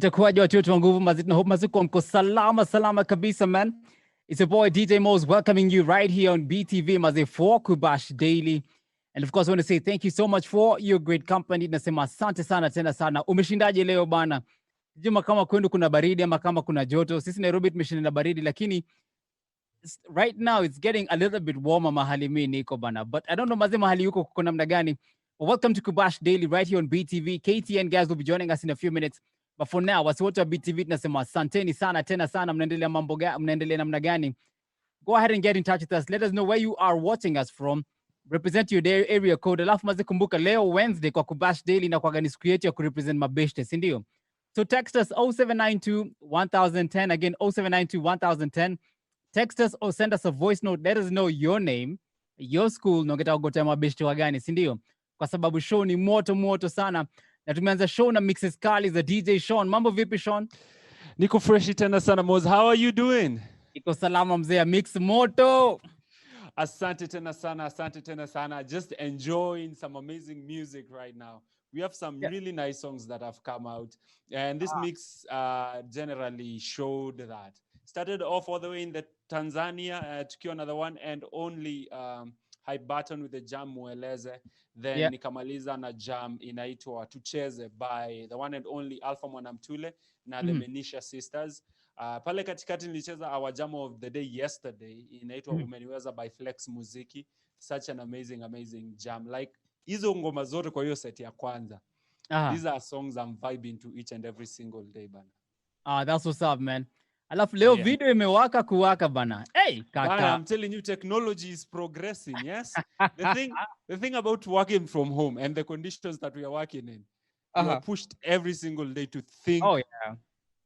Itakuwaje watoto wa nguvu mazito, hope maziko mko salama kabisa, man. It's your boy DJ Mo's welcoming you right here on BTV Maze for Kubash Daily. And of course, I want to say thank you so much for your great company. Nasema asante sana tena sana. Umeshindaje leo bana? Juma kama kwenu kuna baridi ama kama kuna joto. Sisi Nairobi tumeshinda baridi, lakini right now it's getting a little bit warmer mahali mimi niko bana. But I don't know maze mahali yuko kuko namna gani. Well, welcome to Kubash Daily right here on BTV. KTN guys will be joining us in a few minutes. But for now, wasi wote wa BTV tunasema asanteni sana tena sana, mnaendelea mnaendelea namna gani? Go ahead and get in touch with us. Let us know where you are watching us from. Represent your area code. Alafu maze kumbuka leo Wednesday kwa Kubash Daily na kwa gani siku yetu ya kurepresent mabeshte, si ndio? So text us 0792 1010, again 0792 1010. Text us or send us a voice note. Let us know your name, your school, na ungetaka kugotea mabeshte wa gani, si ndio? Kwa sababu show ni moto sana. Na tumeanza show na mixes kali za DJ Sean. Mambo vipi Sean? Niko freshi tena sana Moz. How are you doing? Iko salama mzee, mix moto. Asante tena sana. Just enjoying some amazing music right now. We have some really nice songs that have come out. And this mix generally showed that. Started off all the way in the Tanzania, tukiwa another one and only Hype Button with the jam Mueleze. Then nikamaliza na jam inaitwa Tucheze by the one and only Alpha Mwanamtule na the Menisha Sisters. Pale katikati nilicheza our jam of the day yesterday inaitwa Umeniweza by Flex Muziki. Such an amazing jam. Like hizo ngoma zote kwa hiyo set ya kwanza. These are songs I'm vibing to each and every single day bana. That's what's up, man. Alafu leo video imewaka kuwaka bana. Hey, kaka. Bana, I'm telling you, technology is progressing, yes? the thing about working from home and the conditions that we are working in, you are pushed every single day to think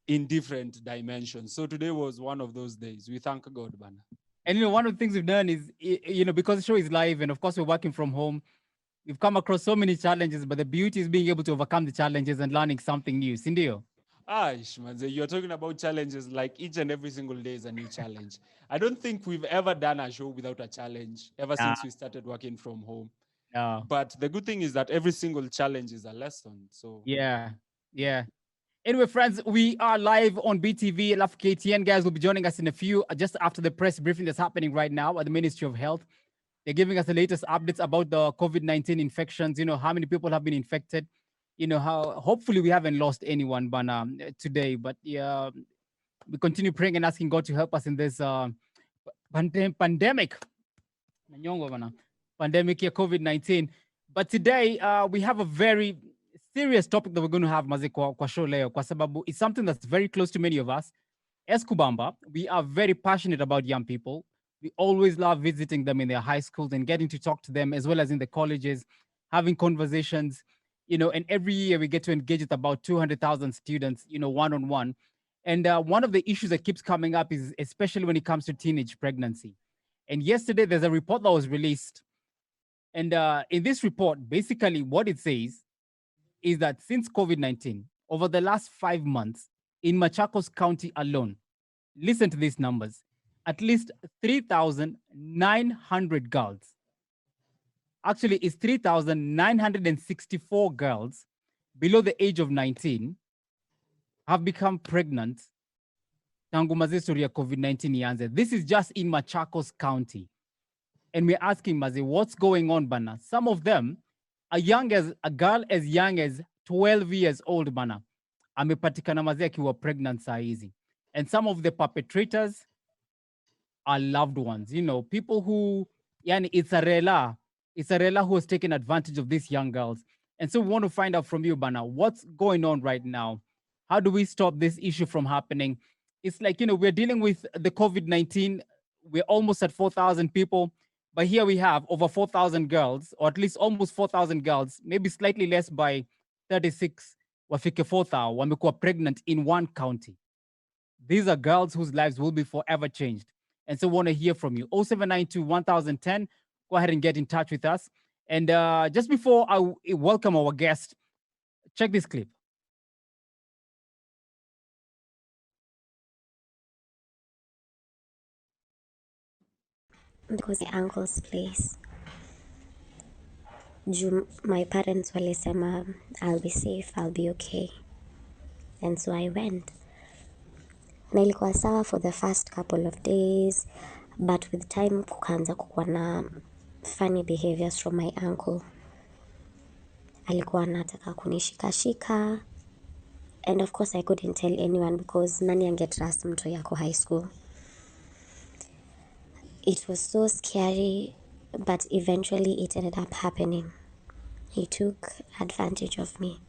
in different dimensions. So today was one of those days. We thank God, bana. And one of the things we've done is, because the show is live and of course we're working from home, we've come across so many challenges, but the beauty is being able to overcome the challenges and learning something new. Sindio? Ishmanze, you're talking about challenges like each and every single day is a new challenge. I don't think we've ever done a show without a challenge ever since we started working from home. But the good thing is that every single challenge is a lesson. So yeah. Anyway, friends, we are live on BTV. Love KTN guys will be joining us in a few, just after the press briefing that's happening right now at the Ministry of Health. They're giving us the latest updates about the COVID-19 infections, how many people have been infected, how hopefully we haven't lost anyone today, but we continue praying and asking God to help us in this pandemic ya COVID-19. But today we have a very serious topic that we're going to have maze kwa show leo, kwa sababu it's something that's very close to many of us. As Kubamba, we are very passionate about young people. We always love visiting them in their high schools and getting to talk to them, as well as in the colleges, having conversations, and every year we get to engage with about 200,000 students, one-on-one. And one of the issues that keeps coming up is especially when it comes to teenage pregnancy. And yesterday there's a report that was released. And in this report, basically what it says is that since COVID-19, over the last 5 months in Machakos County alone, listen to these numbers, at least 3,900 girls. Actually, it's 3,964 girls below the age of 19 have become pregnant tangu maze story ya COVID-19 ianze. This is just in Machakos County. And we're asking maze, what's going on, bana? Some of them a girl as young as 12 years old, bana, amepatikana maze akiwa pregnant saa hizi. And some of the perpetrators are loved ones, people who, it's a rela who has taken advantage of these young girls. And so we want to find out from you, Bana, what's going on right now? How do we stop this issue from happening? It's like, we're dealing with the COVID-19. We're almost at 4,000 people. But here we have over 4,000 girls, or at least almost 4,000 girls, maybe slightly less by 36, wafike 4,000, wamekuwa pregnant in one county. These are girls whose lives will be forever changed. And so we want to hear from you. 0792 1010. Go ahead and get in touch with us. And just before I welcome our guest, check this clip. Because my uncle's place. My parents walisema I'll be safe, I'll be okay. And so I went. Na ilikuwa sawa for the first couple of days, but with time kukaanza kukuwa na funny behaviors from my uncle. Alikuwa anataka kunishikashika, and of course I couldn't tell anyone because nani angetrust mtu yako high school. It was so scary, but eventually it ended up happening. He took advantage of me.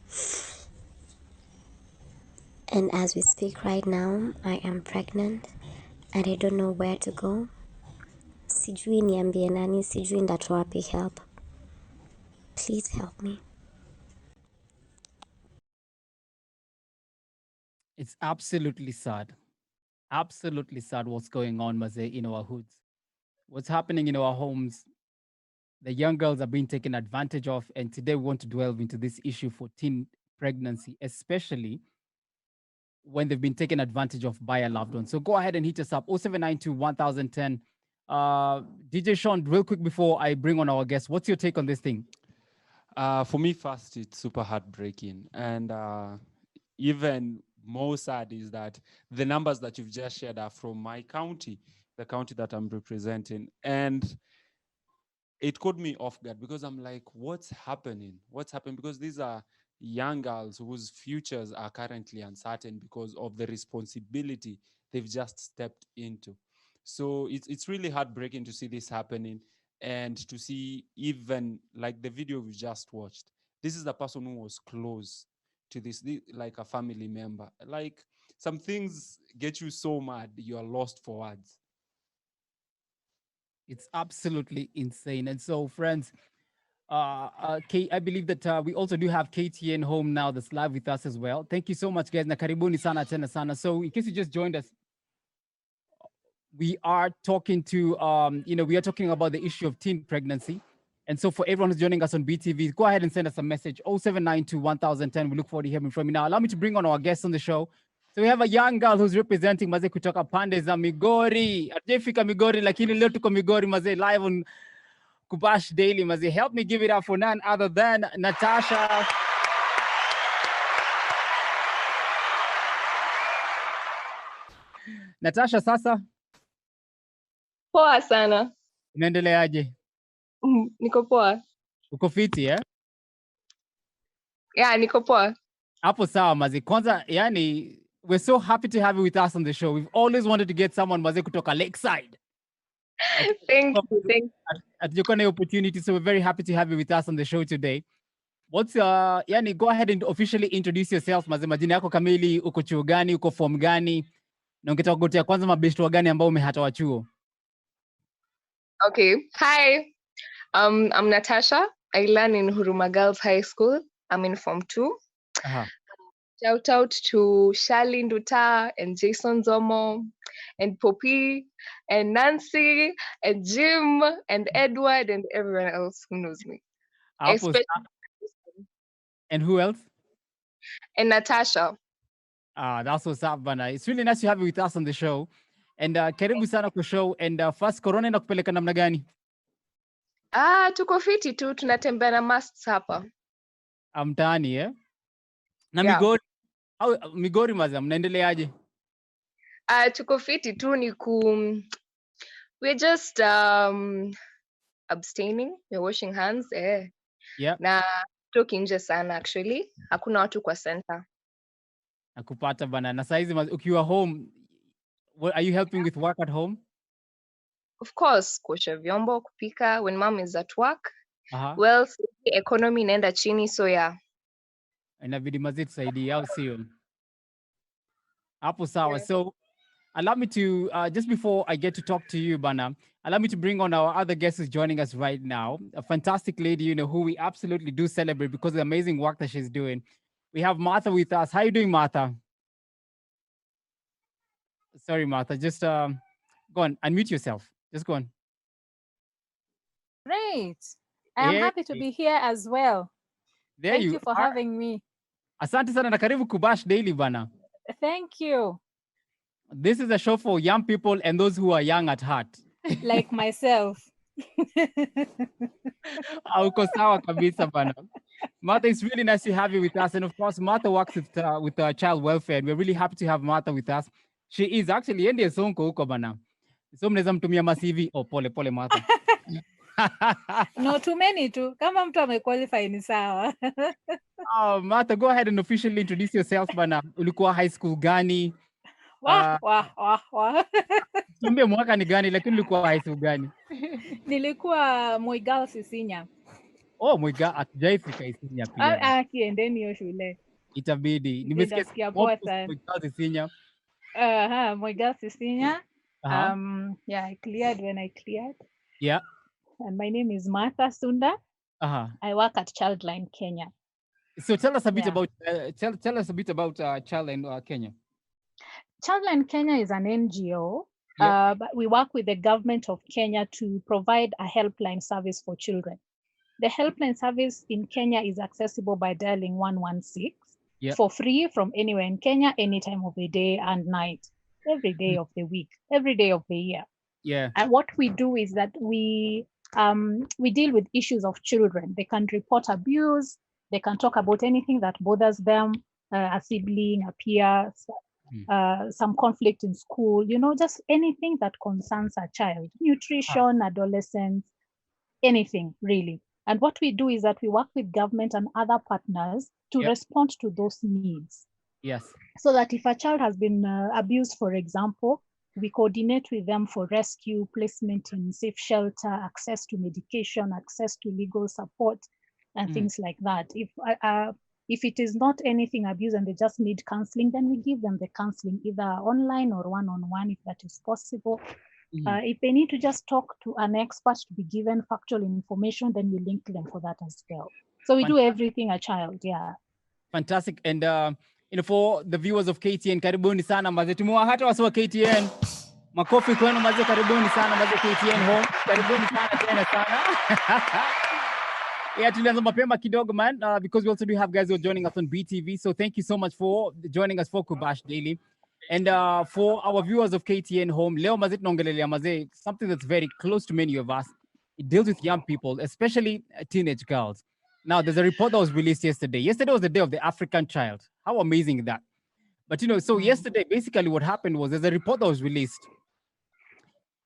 And as we speak right now, I am pregnant and I don't know where to go. Sijui niambie nani, sijui ndatoa wapi help. Please help me. It's absolutely sad. Absolutely sad what's going on, Maze, in our hoods. What's happening in our homes. The young girls are being taken advantage of. And today we want to delve into this issue for teen pregnancy, especially when they've been taken advantage of by a loved one. So go ahead and hit us up 0792 1010. DJ Sean, real quick before I bring on our guest, what's your take on this thing? For me, first, it's super heartbreaking. And even more sad is that the numbers that you've just shared are from my county, the county that I'm representing. And it caught me off guard because I'm like, what's happening? What's happening? Because these are young girls whose futures are currently uncertain because of the responsibility they've just stepped into. So it's really heartbreaking to see this happening and to see even like the video we just watched. This is the person who was close to this, like a family member. Like some things get you so mad, you are lost for words. It's absolutely insane. And so, friends, I believe that we also do have KTN home now that's live with us as well. Thank you so much, guys. Na karibuni sana tena sana. So, in case you just joined us, we are talking to, we are talking about the issue of teen pregnancy. And so, for everyone who's joining us on BTV, go ahead and send us a message 0792 1010. We look forward to hearing from you. Now, allow me to bring on our guests on the show. So we have a young girl who's representing Maze kutoka pande za Migori. Hatujafika Migori, lakini leo tuko Migori Maze live on Kubash Daily Maze. Help me give it up for none other than Natasha. Natasha, sasa Poa sana. unaendeleaje? Niko poa. Uko fiti eh? Yeah, niko poa. Hapo sawa Maze. Kwanza, yani, we're so happy to have you with us on the show. We've always wanted to get someone Maze kutoka Lakeside. Thank you. Hatujakuwa na opportunity, so we're very happy to have you with us on the show today. What's yani, go ahead and officially introduce yourself Maze, majina yako kamili, uko chuo gani, uko form gani, na ungetaka kugotea kwanza mabeshto wa gani ambao umehatoa chuo? Okay. Hi. I'm Natasha. I learn in Huruma Girls High School. I'm in Form 2. Shout out to Charlie Nduta and Jason Zomo and Poppy and Nancy and Jim and Edward and everyone else who knows me. And who else? And Natasha. That's what's up, bana. It's really nice to have you with us on the show. And karibu sana kwa show. And first, corona inakupeleka namna gani? Tuko fiti tu, tunatembea na masks hapa. Mtaani eh? Na Yeah. Migori Maze, mnaendeleaje? Tuko fiti tu we're just abstaining, we're washing hands Yeah. Na toki nje sana actually. Hakuna watu kwa center. Nakupata bana. Na saizi ukiwa home, are you helping with work at home? Of course, kuosha vyombo, kupika when mom is at work. Well, economy inaenda chini, so yeah. Inabidi Maze tusaidie au sio? Hapo sawa. Yeah. So allow me to, just before I get to talk to you, Bana, allow me to bring on our other guest who's joining us right now. A fantastic lady, who we absolutely do celebrate because of the amazing work that she's doing. We have Martha with us. How are you doing, Martha? Sorry, Martha. Just go on, unmute yourself. Just go on. Great. I am happy to be here as well. Thank you for having me. Asante sana na karibu Kubash Daily, Bana. Thank you. This is a show for young people and those who are young at heart. Like myself. Uko sawa kabisa bana. Martha, it's really nice to have you with us. And of course, Martha works with child welfare. And we're really happy to have Martha with us. She is actually ndiye sonko huko bana. So mnaweza mtumia ma-CV. Oh, pole Martha. No, too many too. Kama mtu amequalify ni sawa. Martha, go ahead and officially introduce yourself bana. Ulikuwa high school gani? Tuambie mwaka ni gani, lakini ulikuwa high school gani? Nilikuwa Moi Girls Isinya. Oh, Moi Girls, hatujaifika Isinya pia. Kiendeni hiyo shule. Itabidi. Nimesikia poa sana. Moi Girls Isinya. Moi Girls Isinya. Yeah, I cleared when I cleared. Yeah. And my name is Martha Sunda. I work at Childline Kenya. So tell us a bit about tell us a bit about Childline Kenya. Childline Kenya is an NGO, but we work with the government of Kenya to provide a helpline service for children. The helpline service in Kenya is accessible by dialing 116 for free from anywhere in Kenya, any time of the day and night, every day of the week, every day of the year. Yeah. And what we do is that we deal with issues of children. They can report abuse. They can talk about anything that bothers them, a sibling, a peer, some conflict in school, just anything that concerns a child, nutrition, adolescence, anything really. And what we do is that we work with government and other partners to respond to those needs. Yes. So that if a child has been abused, for example, we coordinate with them for rescue, placement in safe shelter, access to medication, access to legal support, and things like that. If it is not anything abuse and they just need counseling, then we give them the counseling either online or one-on-one if that is possible. If they need to just talk to an expert to be given factual information, then we link them for that as well. So we do everything a child, Fantastic. And for the viewers of KTN, karibuni sana maze. Tumewa hata wasi wa KTN. Makofi kwenu maze, karibuni sana maze KTN home. Karibuni sana tena sana. Tulianza mapema kidogo man, because we also do have guys who are joining us on BTV. So thank you so much for joining us for Kubash Daily. And for our viewers of KTN home, leo maze tunaongelelea maze, something that's very close to many of us. It deals with young people, especially teenage girls. Now, there's a report that was released yesterday. Yesterday was the Day of the African Child. How amazing is that? But, so yesterday, basically what happened was there's a report that was released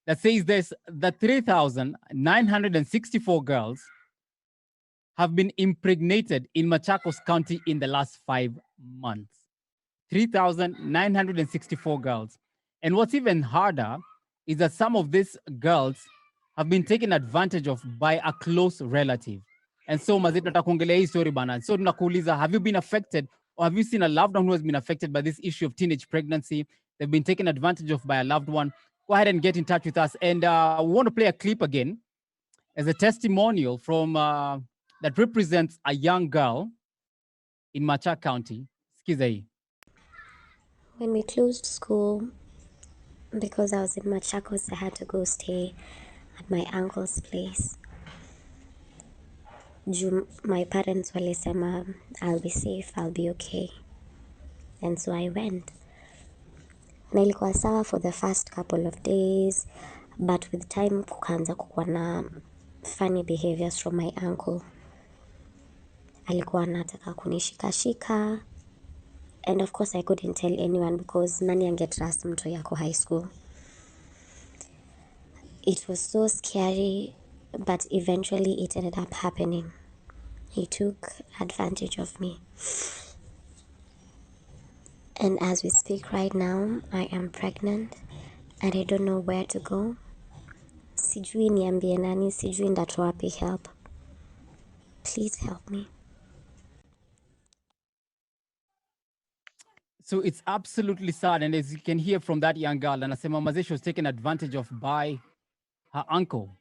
that says that 3,964 girls have been impregnated in Machakos County in the last 5 months. 3,964 girls. And what's even harder is that some of these girls have been taken advantage of by a close relative. And so, mazito takuongelea hii story bana. So, tunakuuliza, have you been affected or have you seen a loved one who has been affected by this issue of teenage pregnancy? They've been taken advantage of by a loved one. Go ahead and get in touch with us. And we want to play a clip again as a testimonial from that represents a young girl in Machakos County. Sikiza hii. When we closed school, because I was in Machakos, I had to go stay at my uncle's place. My parents walisema, I'll be safe, I'll be okay. And so I went. Na ilikuwa sawa for the first couple of days, but with time kukaanza kukuwa na funny behaviors from my uncle. Alikuwa anataka kunishikashika. And of course I couldn't tell anyone because nani angetrust mtu yako high school. It was so scary, but eventually it ended up happening. He took advantage of me. And as we speak right now, I am pregnant and I don't know where to go. Sijui niambie nani, sijui ndatoa wapi help. Please help me. So it's absolutely sad. And as you can hear from that young girl, anasema maze, she was taken advantage of by her uncle.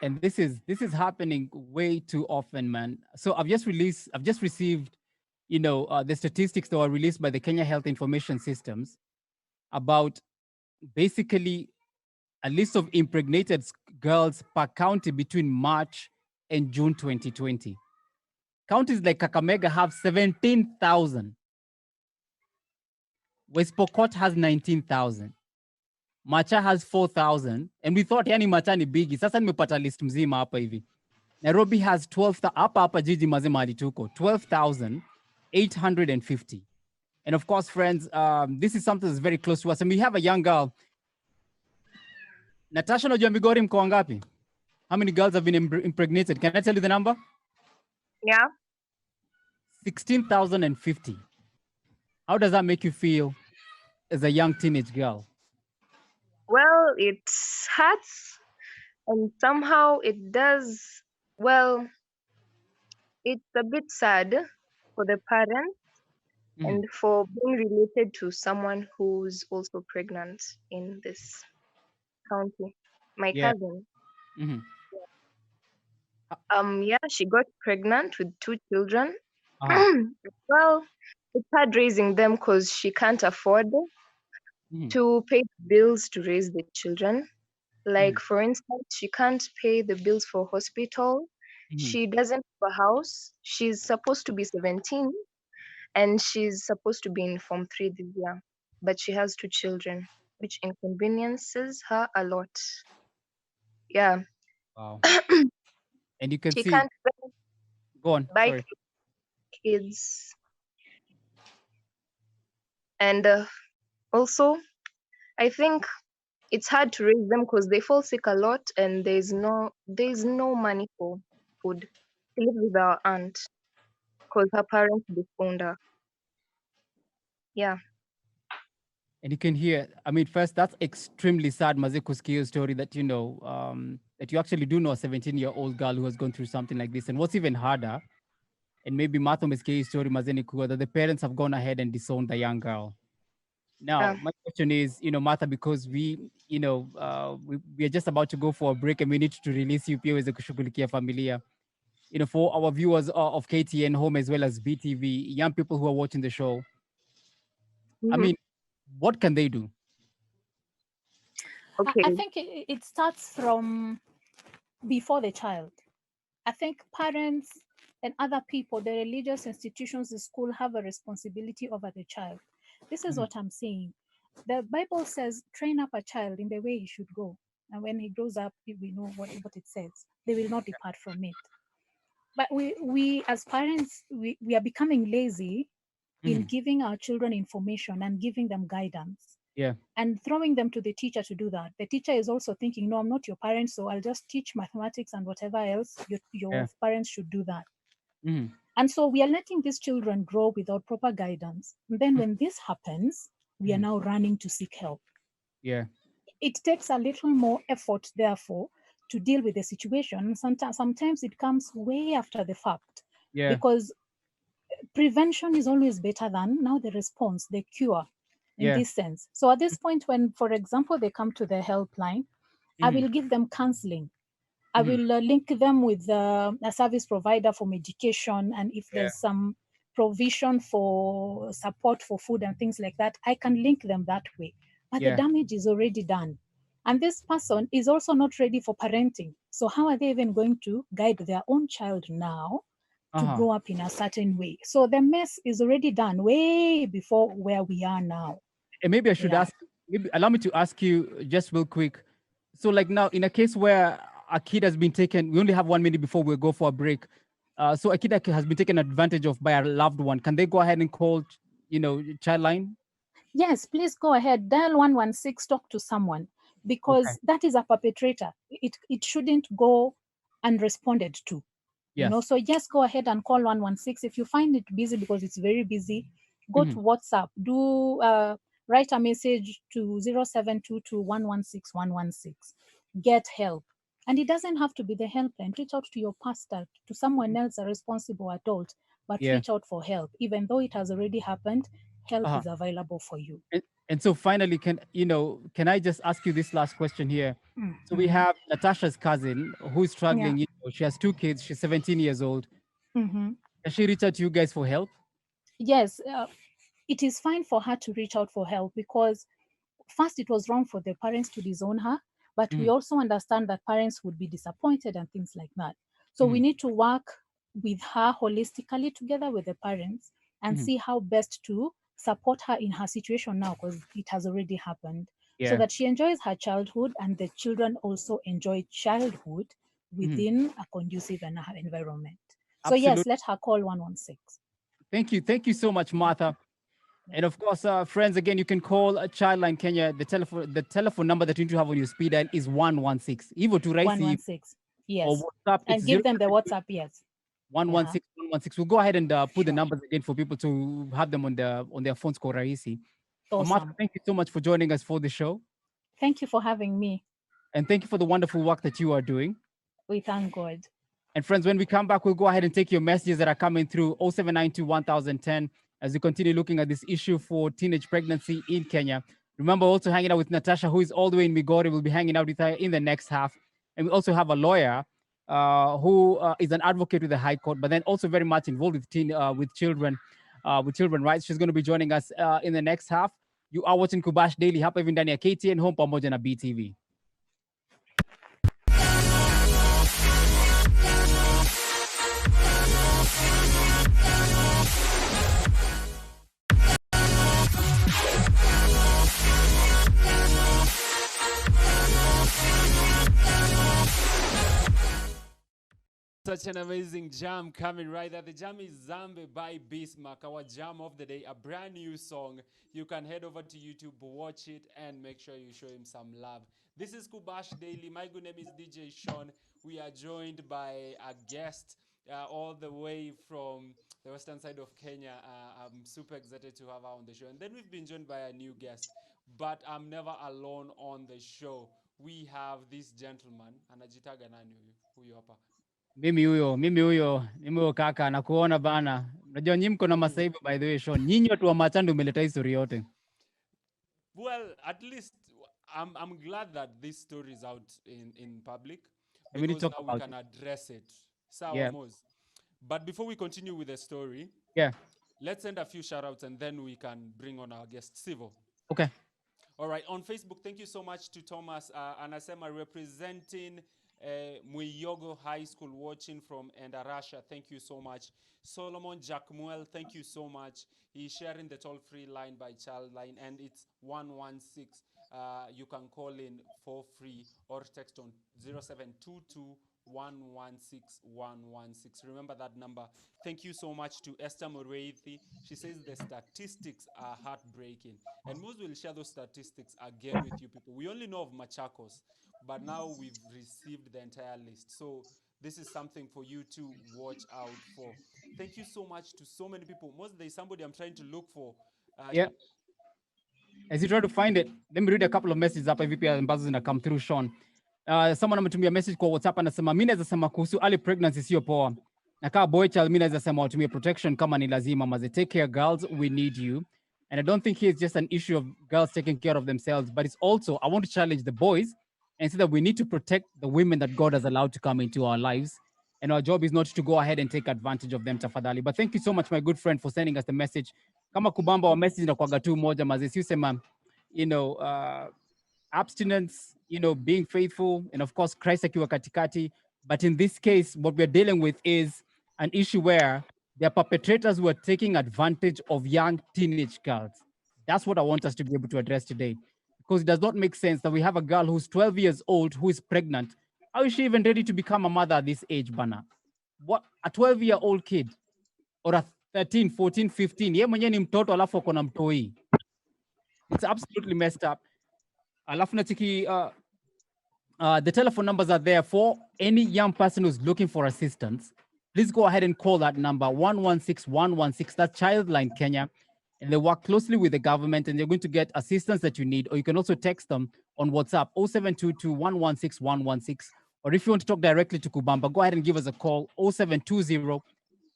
And this is happening way too often, man. So I've just received, the statistics that were released by the Kenya Health Information Systems about basically a list of impregnated girls per county between March and June 2020. Counties like Kakamega have 17,000. West Pokot has 19,000. Macha has 4,000. And we thought yani Macha ni bigi. Sasa nimepata list mzima hapa hivi. Nairobi has 12, hapa jiji mazima tuko 12,850. And of course, friends, this is something that's very close to us. And we have a young girl. Natasha, najua Migori mko wangapi? How many girls have been impregnated? Can I tell you the number? Yeah. 16,050. How does that make you feel as a young teenage girl? Well, it hurts, and somehow it does. Well, it's a bit sad for the parents and for being related to someone who's also pregnant in this county. My Yeah. cousin. Mm-hmm. Yeah, she got pregnant with 2 children. Uh-huh. Well, it's hard raising them because she can't afford Mm-hmm. to pay bills to raise the children. Like, Mhm. for instance, she can't pay the bills for hospital. Mhm. She doesn't have a house. She's supposed to be 17 and she's supposed to be in Form 3 this year. But she has 2 children, which inconveniences her a lot. Yeah. Wow. And you can She see, can't go on, buy sorry. kids. And also, I think it's hard to raise them because they fall sick a lot and there's no money for food. She lives with our aunt because her parents disowned her. Yeah. And you can hear, I mean, first, that's extremely sad, Mazeku's story that, that you actually do know a 17-year-old girl who has gone through something like this. And what's even harder, and maybe Martha Meske's story, Mazenikua, that the parents have gone ahead and disowned the young girl. Now, Yeah. my question is, Martha, because we are just about to go for a break and we need to release you pia uweze kushughulikia familia. For our viewers of KTN Home as well as BTV, young people who are watching the show, I Hmm. mean, what can they do? I Okay. think it starts from before the child. I think parents and other people, the religious institutions, the school have a responsibility over the child. This is Mhm. what I'm saying. The Bible says, train up a child in the way he should go. And when he grows up, we know what it says. They will not depart from it. But we as parents, we are becoming lazy in Mhm. giving our children information and giving them guidance Yeah, and throwing them to the teacher to do that. The teacher is also thinking, no, I'm not your parent, so I'll just teach mathematics and whatever else. yeah. Your parents should do that. Mhm. And so we are letting these children grow without proper guidance. And then Mhm. when this happens, we are Mhm. now running to seek help. Yeah, It takes a little more effort, therefore, to deal with the situation. Sometimes it comes way after the fact, yeah, because prevention is always better than now the response, the cure in yeah. this sense. So at this point, when, for example, they come to the helpline, I Mhm. will give them counseling. I Mhm. will link them with a service provider for medication. And if Yeah, there's some provision for support for food and things like that, I can link them that way. But the yeah. damage is already done. And this person is also not ready for parenting. So how are they even going to guide their own child now to Uh-huh. grow up in a certain way? So the mess is already done way before where we are now. And maybe I should Yeah. ask, maybe allow me to ask you just real quick. So, like now, in a case where a kid has been taken, we only have 1 minute before we go for a break. So a kid that has been taken advantage of by a loved one, can they go ahead and call, Childline? Yes, please go ahead. Dial 116, talk to someone, Okay. because that is a perpetrator. It shouldn't go unresponded to. Yes. So just go ahead and call 116. If you find it busy, because it's very busy, go Mhm. to WhatsApp. Do write a message to 0722116116. Get help. And it doesn't have to be the helpline. Reach out to your pastor, to someone else, a responsible adult, but Yeah. reach out for help. Even though it has already happened, help Uh-huh. is available for you. And so finally, can I just ask you this last question here? So we Mhm. have Natasha's cousin who's Yeah. struggling. She has 2 kids. She's 17 years old. Mhm. Can she reach out to you guys for help? Yes, it is fine for her to reach out for help, because first it was wrong for the parents to disown her, but we Mhm. also understand that parents would be disappointed and things like that. So we Mhm. need to work with her holistically together with the parents and Mhm. see how best to support her in her situation now, because it has already happened, so Yeah. that she enjoys her childhood and the children also enjoy childhood within a conducive environment. So Absolutely. yes, let her call 116. Thank you. Thank you so much, Martha. And of course, friends, again, you can call Childline Kenya. The telephone number that you need to have on your speed dial is 116. Evo to Raisi 116. or Yes. WhatsApp, And it's give them the WhatsApp, yes. 116 116. We'll go ahead and put the Sure. numbers again for people to have them on their phones called Raisi. Martha, Awesome. thank you so much for joining us for the show. Thank you for having me. And thank you for the wonderful work that you are doing. We thank God. And friends, when we come back, we'll go ahead and take your messages that are coming through 0792 1010 as we continue looking at this issue for teenage pregnancy in Kenya. Remember, also hanging out with Natasha, who is all the way in Migori. We'll be hanging out with her in the next half. And we also have a lawyer who is an advocate with the High Court, but then also very much involved with children rights. She's going to be joining us in the next half. You are watching Kubash Daily hapa hivi ndani ya KTN Home pamoja na BTV. Such an amazing jam coming right there. The jam is Zambe by Bismarck, our jam of the day, a brand new song. You can head over to YouTube, watch it, and make sure you show him some love. This is Kubash Daily. My good name is DJ Sean. We are joined by a guest all the way from the western side of Kenya. I'm super excited to have her on the show. And then we've been joined by a new guest, but I'm never alone on the show. We have this gentleman, anajitaga nani huyu hapa? Mimi huyo kaka nakuona bana. Unajua nyinyi mko na masaibu by the way Sean. Nyinyi watu wa Machando umeleta history yote. Well, at least I'm glad that this story is out in public And we need to because talk now we about can it. address it. Sawa Yeah. Mos. But before we continue with the story, Yeah. let's send a few shout outs and then we can bring on our guest Sivo. Okay. All right, on Facebook, thank you so much to Thomas Anasema representing Muyogo High School, watching from Endarasha. Thank you so much. Solomon Jackmuel, thank you so much. He's sharing the toll-free line by Childline, and it's 116. You can call in for free or text on 0722 116 116. Remember that number. Thank you so much to Esther Moreithi. She says the statistics are heartbreaking. And Muz will share those statistics again with you people. We only know of Machakos, but now we've received the entire list. So this is something for you to watch out for. Thank you so much to so many people. Muz, there's somebody I'm trying to look for. Yeah. As you try to find it, let me read a couple of messages hapa hivi pia ambazo zina come through Sean. Someone ametumia message kwa WhatsApp anasema mimi naweza sema kuhusu early pregnancy sio poa. Na kama boy child mimi naweza sema watumie protection kama ni lazima maze. Take care girls, we need you. And I don't think it's just an issue of girls taking care of themselves, but it's also I want to challenge the boys and say that we need to protect the women that God has allowed to come into our lives. And our job is not to go ahead and take advantage of them tafadhali. But thank you so much my good friend for sending us the message. Kama kubamba wa message na kwaga tu moja maze. Si usema abstinence, being faithful, and of course, Christ akiwa katikati. But in this case, what we're dealing with is an issue where there are perpetrators who are taking advantage of young teenage girls. That's what I want us to be able to address today. Because it does not make sense that we have a girl who's 12 years old who is pregnant. How is she even ready to become a mother at this age, Bana? What, a 12-year-old kid or a 13, 14, 15, ye mwenye ni mtoto alafu ako na mtoi. It's absolutely messed up. Alafu natiki, the telephone numbers are there for any young person who's looking for assistance. Please go ahead and call that number 116 116. That's Childline Kenya. And they work closely with the government and they're going to get assistance that you need. Or you can also text them on WhatsApp 0722 116 116. Or if you want to talk directly to Kubamba, go ahead and give us a call 0720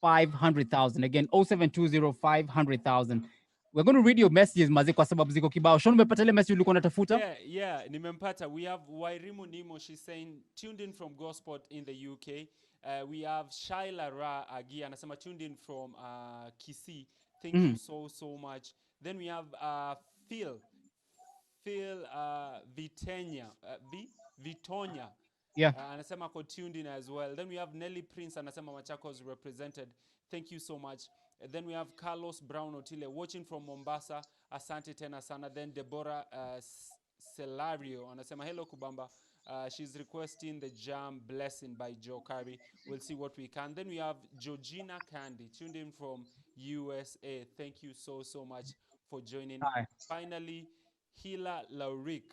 500,000. Again, 0720 500,000. We're going to read your messages mazi kwa sababu ziko kibao. Sean, umepata ile message ulikuwa unatafuta? Yeah, nimempata. We have Wairimu Nimo, she's saying tuned in from Gosport in the UK. We have Shaila Ra Agi anasema tuned in from Kisii. Thank you so much. Then we have Phil Vitonya. Yeah. Anasema ako tuned in as well. Then we have Nelly Prince anasema Machakos represented. Thank you so much. Then we have Carlos Brown Otile watching from Mombasa. Asante tena sana. Then Deborah Celario anasema hello Kubamba. She's requesting the jam Blessing by Joe Carey. We'll see what we can. Then we have Georgina Candy tuned in from USA. Thank you so much for joining. Hi. Finally, Hila Lauric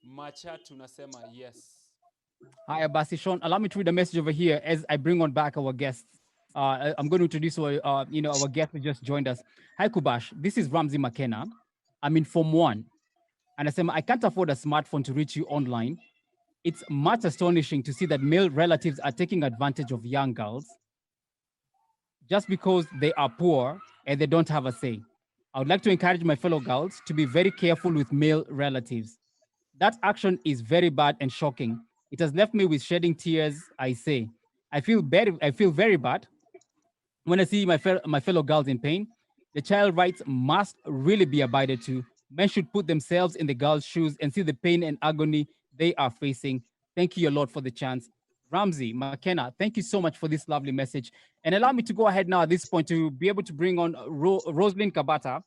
Macha tunasema yes. Hi, Abasi Sean. Allow me to read a message over here as I bring on back our guests. I'm going to introduce our guest who just joined us. Hi, Kubash. This is Ramsey McKenna. I'm in Form 1. And I say, I can't afford a smartphone to reach you online. It's much astonishing to see that male relatives are taking advantage of young girls just because they are poor and they don't have a say. I would like to encourage my fellow girls to be very careful with male relatives. That action is very bad and shocking. It has left me with shedding tears. I say, I feel very bad when I see my fellow girls in pain. The child rights must really be abided to. Men should put themselves in the girls' shoes and see the pain and agony they are facing. Thank you a lot for the chance. Ramsey, McKenna, thank you so much for this lovely message. And allow me to go ahead now at this point to be able to bring on Rosalind Kabata.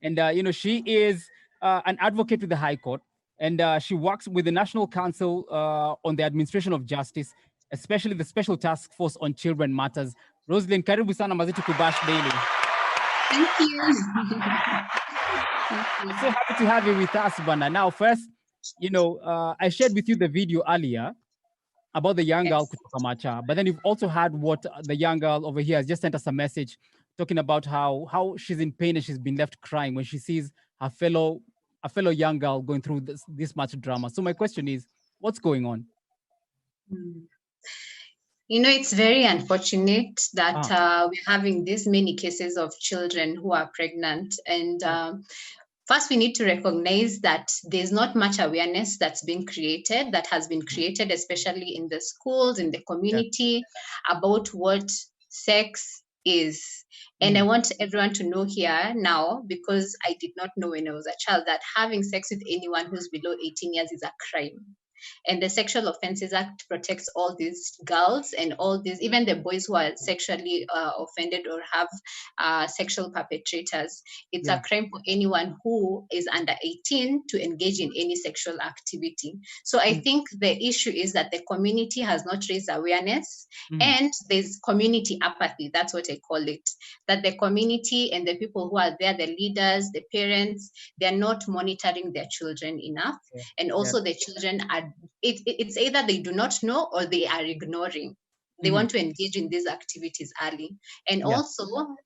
And, she is an advocate with the High Court. And she works with the National Council on the Administration of Justice, especially the Special Task Force on Children Matters. Rosalind, karibu sana Mazetu Kubash Daily. Thank you. I'm so happy to have you with us, Bana. Now, first, I shared with you the video earlier about the young girl kutoka Macha, but then you've also had what the young girl over here has just sent us a message talking about how she's in pain and she's been left crying when she sees a fellow young girl going through this much drama. So my question is, what's going on? It's very unfortunate that we're having this many cases of children who are pregnant. And first, we need to recognize that there's not much awareness that has been created, especially in the schools, in the community, about what sex is. And I want everyone to know here now, because I did not know when I was a child, that having sex with anyone who's below 18 years is a crime. And the Sexual Offences Act protects all these girls and all these, even the boys who are sexually offended or have sexual perpetrators. It's a crime for anyone who is under 18 to engage in any sexual activity. So I think the issue is that the community has not raised awareness, and there's community apathy. That's what I call it. That the community and the people who are there, the leaders, the parents, they're not monitoring their children enough. And also the children are, it's either they do not know or they are ignoring. They want to engage in these activities early. And also,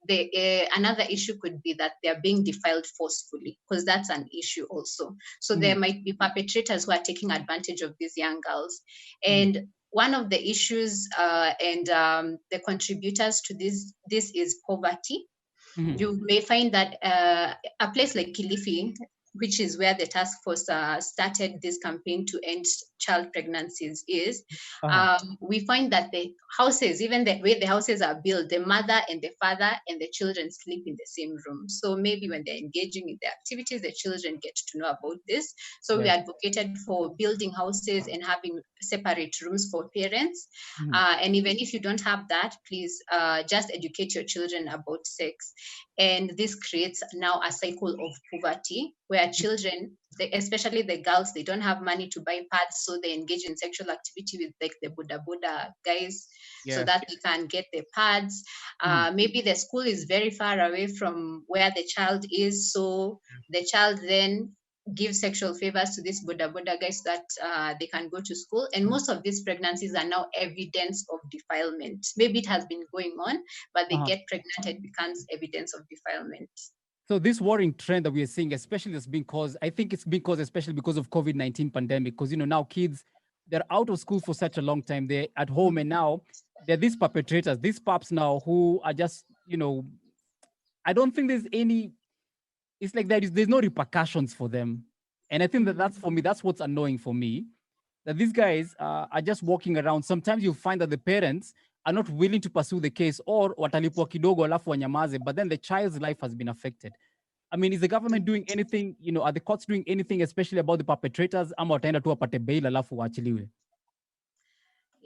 another issue could be that they're being defiled forcefully, because that's an issue also. So there might be perpetrators who are taking advantage of these young girls. And one of the issues and the contributors to this is poverty. You may find that a place like Kilifi, which is where the task force started this campaign to end child pregnancies, is we find that the houses, even the way the houses are built, the mother and the father and the children sleep in the same room. So maybe when they're engaging in the activities, the children get to know about this. So we advocated for building houses and having separate rooms for parents. And even if you don't have that, please just educate your children about sex. And this creates now a cycle of poverty where children, especially the girls, they don't have money to buy pads, so they engage in sexual activity with like the Buddha guys so that they can get the pads. Maybe the school is very far away from where the child is, so the child then give sexual favors to these Buddha guys so that they can go to school. And most of these pregnancies are now evidence of defilement. Maybe it has been going on, but they get pregnant, it becomes evidence of defilement. So this worrying trend that we are seeing, especially that's being caused, I think it's being caused especially because of COVID-19 pandemic, because, now kids, they're out of school for such a long time. They're at home, and now they're these perpetrators, these pups now who are just, I don't think there's any, it's like there's no repercussions for them. And I think that's for me, that's what's annoying for me, that these guys are just walking around. Sometimes you find that the parents are not willing to pursue the case, or watalipwa kidogo alafu wanyamaze, but then the child's life has been affected. I mean, is the government doing anything, are the courts doing anything, especially about the perpetrators, ama wataenda tu wapate bail alafu waachiliwe?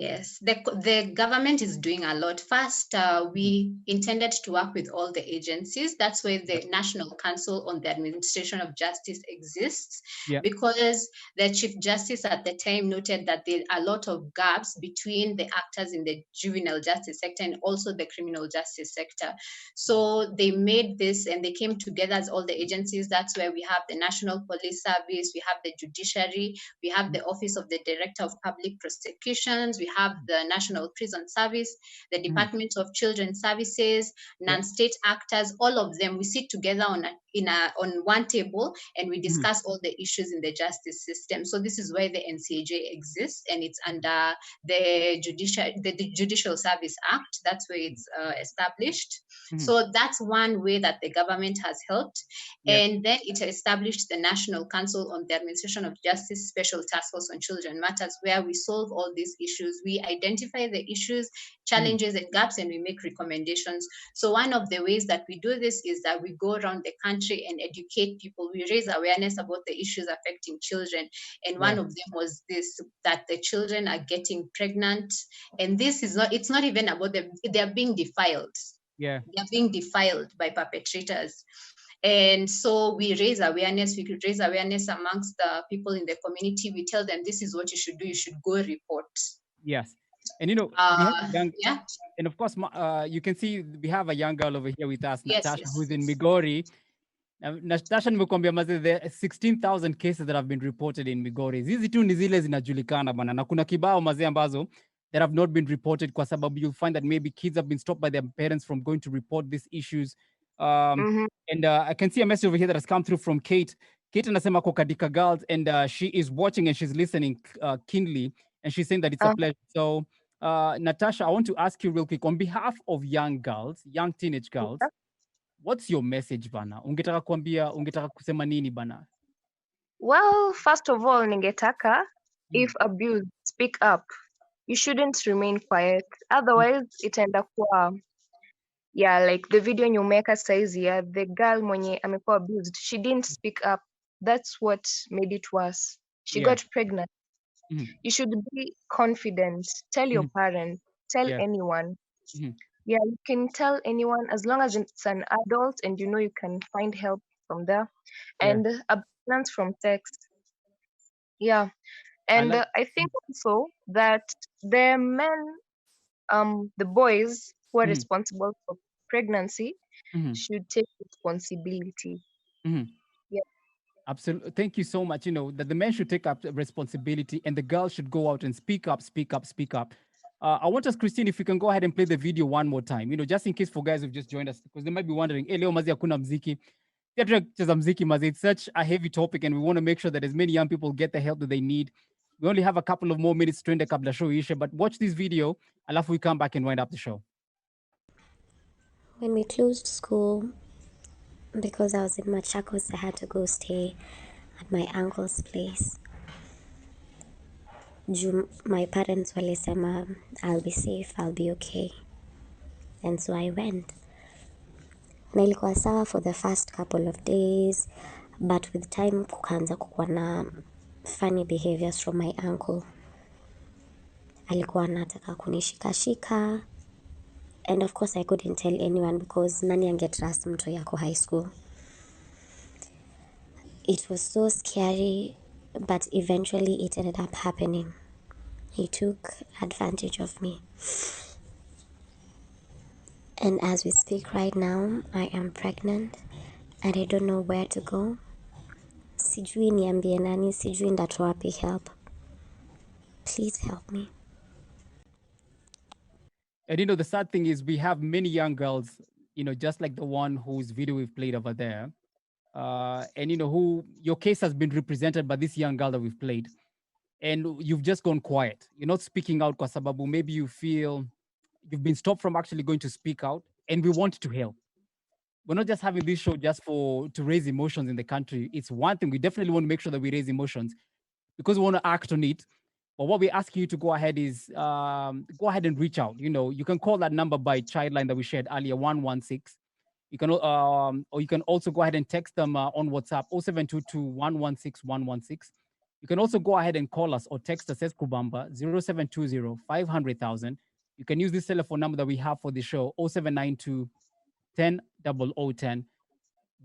Yes, the government is doing a lot. First, we intended to work with all the agencies. That's why the National Council on the Administration of Justice exists, because the Chief Justice at the time noted that there are a lot of gaps between the actors in the juvenile justice sector and also the criminal justice sector. So they made this and they came together as all the agencies. That's where we have the National Police Service, we have the judiciary, we have the Office of the Director of Public Prosecutions, we have the National Prison Service, the Department of Children's Services, non-state actors, all of them. We sit together on one table and we discuss all the issues in the justice system. So this is why the NCAJ exists, and it's under the Judicial Service Act. That's where it's established. So that's one way that the government has helped. And then it established the National Council on the Administration of Justice Special Task Force on Children Matters, where we solve all these issues. We identify the issues, challenges, and gaps, and we make recommendations. So one of the ways that we do this is that we go around the country and educate people. We raise awareness about the issues affecting children. And one of them was this, that the children are getting pregnant. And this is not, it's not even about them, they're being defiled. They're being defiled by perpetrators. And so we raise awareness. We could raise awareness amongst the people in the community. We tell them this is what you should do. You should go report. Yes. And we have young, and of course, you can see we have a young girl over here with us, Natasha, who's in Migori. Natasha, nimekuambia maze, there are 16,000 cases that have been reported in Migori. Hizi tu ni zile zinajulikana bana, na kuna kibao maze ambazo that have not been reported kwa sababu you'll find that maybe kids have been stopped by their parents from going to report these issues. And I can see a message over here that has come through from Kate. Kate anasema ko Kadika Girls, and she is watching and she's listening keenly, and she's saying that it's a pleasure. So Natasha, I want to ask you real quick, on behalf of young girls, young teenage girls, what's your message bana? Ungetaka kusema nini bana? Well, first of all, ningetaka, if abused, speak up. You shouldn't remain quiet. Otherwise, itaenda kuwa, like the video nyumeka saizi, the girl mwenye amekuwa abused, she didn't speak up. That's what made it worse. She got pregnant. You should be confident. Tell your parents. Tell anyone. Yeah, you can tell anyone as long as it's an adult and you know you can find help from there. And abstinence from sex. Yeah. And I think also that the men, the boys who are responsible for pregnancy should take responsibility. Yeah. Absolutely. Thank you so much. That the men should take up responsibility and the girls should go out and speak up, speak up, speak up. I want us, Christine, if you can go ahead and play the video one more time, just in case for guys who've just joined us, because they might be wondering, hey, leo mazi hakuna mziki. It's such a heavy topic, and we want to make sure that as many young people get the help that they need. We only have a couple of more minutes to end the kabla show isha, but watch this video, alafu we come back and wind up the show. When we closed school, because I was in Machakos, I had to go stay at my uncle's place. My parents walisema, I'll be safe, I'll be okay. And so I went. Na ilikuwa sawa for the first couple of days, but with time kukaanza kukuwa na funny behaviors from my uncle. Alikuwa anataka kunishikashika, and of course I couldn't tell anyone because nani angetrust mtu yako high school. It was so scary, but eventually it ended up happening. He took advantage of me. And as we speak right now, I am pregnant and I don't know where to go. Sijui niambie nani, sijui ndatoa wapi help. Please help me. And the sad thing is we have many young girls, just like the one whose video we've played over there. And who your case has been represented by this young girl that we've played. And you've just gone quiet. You're not speaking out kwa sababu maybe you feel you've been stopped from actually going to speak out, and we want to help. We're not just having this show just to raise emotions in the country. It's one thing. We definitely want to make sure that we raise emotions because we want to act on it. But what we're asking you to go ahead is go ahead and reach out. You can call that number by Childline that we shared earlier, 116. You can or you can also go ahead and text them on WhatsApp, 0722 116 116. You can also go ahead and call us or text us as Kubamba 0720 500,000. You can use this telephone number that we have for the show 0792 10 0010.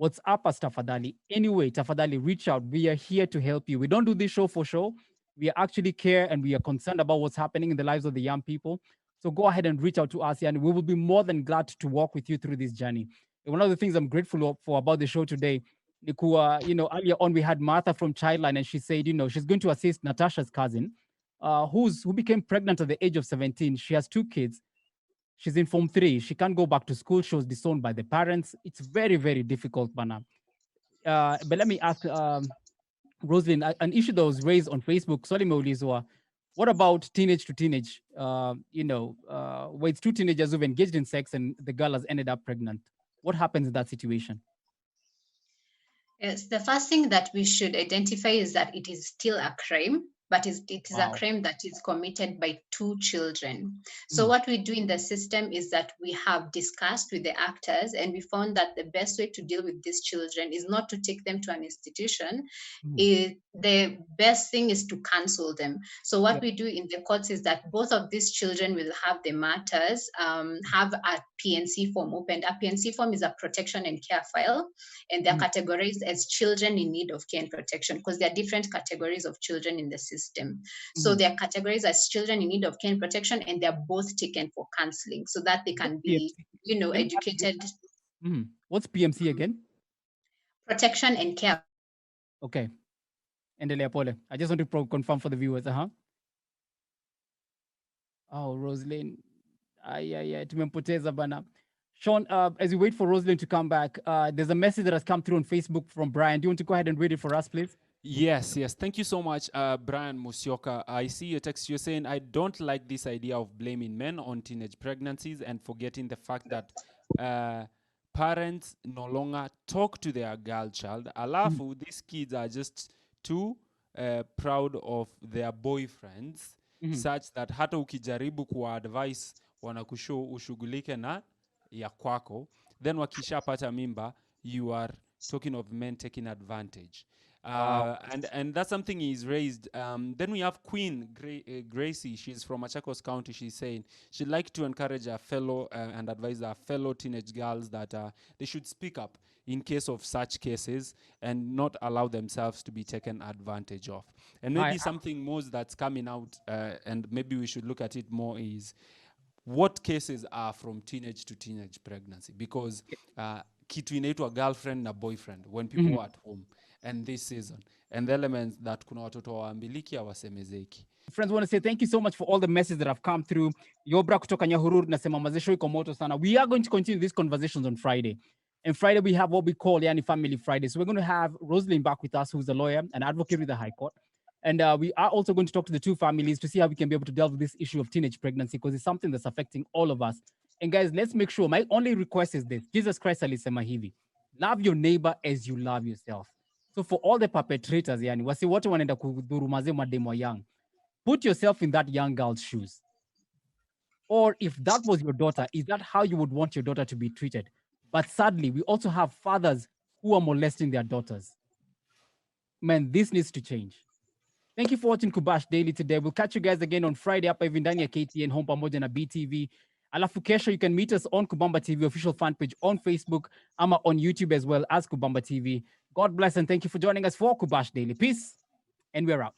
WhatsApp us tafadhali. Anyway, tafadhali, reach out. We are here to help you. We don't do this show for show. We actually care and we are concerned about what's happening in the lives of the young people. So go ahead and reach out to us, and we will be more than glad to walk with you through this journey. And one of the things I'm grateful for about the show today, Nikua, earlier on we had Martha from Childline, and she said, she's going to assist Natasha's cousin, who became pregnant at the age of 17. She has two kids. She's in Form 3. She can't go back to school. She was disowned by the parents. It's very, very difficult, Bana. But let me ask Rosalind, an issue that was raised on Facebook, Swali Meulizwa, what about teenage to teenage? Where it's two teenagers who've engaged in sex and the girl has ended up pregnant. What happens in that situation? Yes, the first thing that we should identify is that it is still a crime, but it is a crime that is committed by two children. So what we do in the system is that we have discussed with the actors, and we found that the best way to deal with these children is not to take them to an institution. The best thing is to cancel them. So what we do in the courts is that both of these children will have the matters, have a PNC form opened. A PNC form is a protection and care file, and they're categorized as children in need of care and protection because there are different categories of children in the system. So they're categorized as children in need of care and protection, and they're both taken for counseling so that they can be, educated. What's PMC again? Protection and care. Okay. Endelea pole. I just want to confirm for the viewers. Oh, Rosalind. Tumempoteza bana. Sean, as we wait for Rosalind to come back, there's a message that has come through on Facebook from Brian. Do you want to go ahead and read it for us, please? Yes. Thank you so much, Brian Musioka. I see your text. You're saying, I don't like this idea of blaming men on teenage pregnancies and forgetting the fact that parents no longer talk to their girl child. Alafu, these kids are just too proud of their boyfriends, such that hata ukijaribu kuwa advice wanakushow ushughulike na ya kwako, then wakishapata mimba, you are talking of men taking advantage. And that's something he's raised. Then we have Queen Gracie. She's from Machakos County. She's saying she'd like to encourage her fellow and advise her fellow teenage girls that they should speak up in case of such cases and not allow themselves to be taken advantage of. And maybe something more that's coming out, and maybe we should look at it more, is what cases are from teenage to teenage pregnancy, because kitu inaitwa girlfriend na boyfriend when people are at home and this season, and the elements that kuna watoto waambiliki hawasemezeki. Friends, want to say thank you so much for all the messages that have come through. Yobra kutoka Nyahururu nasema mazesho iko moto sana. We are going to continue these conversations on Friday. And Friday we have what we call Yani Family Friday. So we're going to have Rosalind back with us, who's a lawyer and advocate with the High Court. And we are also going to talk to the two families to see how we can be able to deal with this issue of teenage pregnancy, because it's something that's affecting all of us. And guys, let's make sure, my only request is this. Jesus Christ alisema hivi, love your neighbor as you love yourself. So for all the perpetrators, yani, wasi wote wanaenda kudhuru mademo young, put yourself in that young girl's shoes. Or if that was your daughter, is that how you would want your daughter to be treated? But sadly, we also have fathers who are molesting their daughters. Man, this needs to change. Thank you for watching Kubash Daily today. We'll catch you guys again on Friday hapa hivi ndani ya KTN home pamoja na BTV. Alafu kesho, you can meet us on Kubamba TV official fan page on Facebook, ama on YouTube as well as Kubamba TV. God bless and thank you for joining us for Kubash Daily. Peace, and we're out.